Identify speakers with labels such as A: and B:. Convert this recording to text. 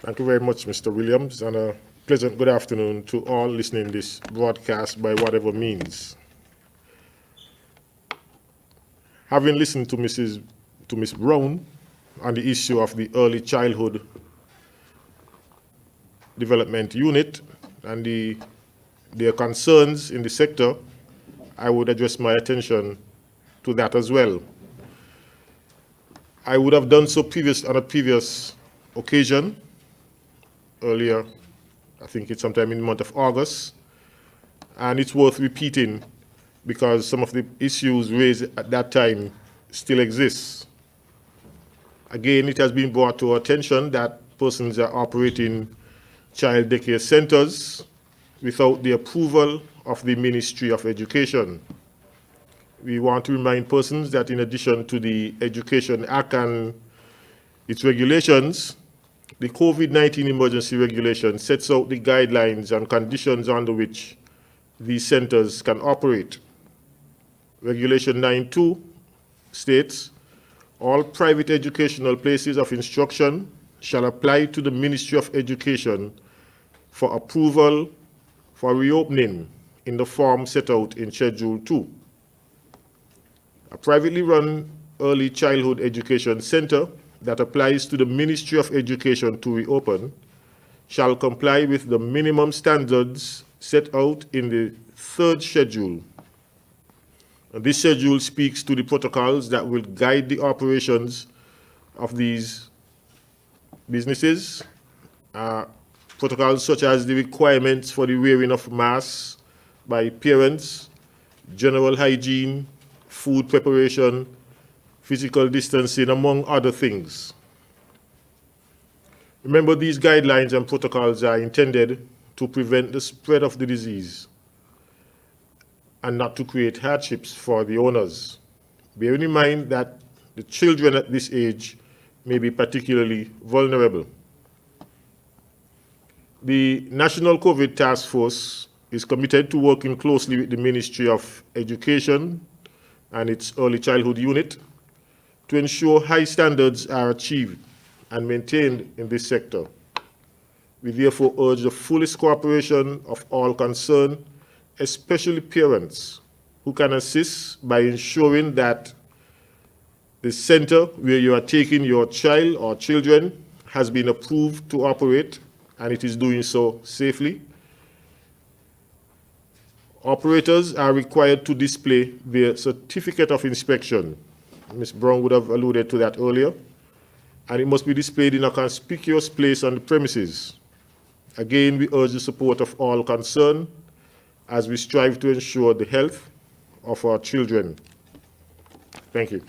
A: Thank you very much, Mr. Williams, and a pleasant good afternoon to all listening to this broadcast by whatever means. Having listened to Ms. Brown on the issue of the Early Childhood Development Unit and their concerns in the sector, I would address my attention to that as well. I would have done so on a previous occasion, earlier, I think it's sometime in the month of August, and it's worth repeating because some of the issues raised at that time still exist. Again, it has been brought to our attention that persons are operating child daycare centers without the approval of the Ministry of Education. We want to remind persons that in addition to the Education Act and its regulations, the COVID-19 emergency regulation sets out the guidelines and conditions under which these centers can operate. Regulation 9.2 states, all private educational places of instruction shall apply to the Ministry of Education for approval for reopening in the form set out in Schedule 2. A privately run early childhood education center that applies to the Ministry of Education to reopen shall comply with the minimum standards set out in the third schedule. And this schedule speaks to the protocols that will guide the operations of these businesses, protocols such as the requirements for the wearing of masks by parents, general hygiene, food preparation, physical distancing, among other things. Remember, these guidelines and protocols are intended to prevent the spread of the disease and not to create hardships for the owners. Bearing in mind that the children at this age may be particularly vulnerable. The National COVID Task Force is committed to working closely with the Ministry of Education and its Early Childhood Unit to ensure high standards are achieved and maintained in this sector. We therefore urge the fullest cooperation of all concerned, especially parents, who can assist by ensuring that the center where you are taking your child or children has been approved to operate, and it is doing so safely. Operators are required to display their certificate of inspection. Ms. Brown would have alluded to that earlier. And it must be displayed in a conspicuous place on the premises. Again, we urge the support of all concerned as we strive to ensure the health of our children. Thank you.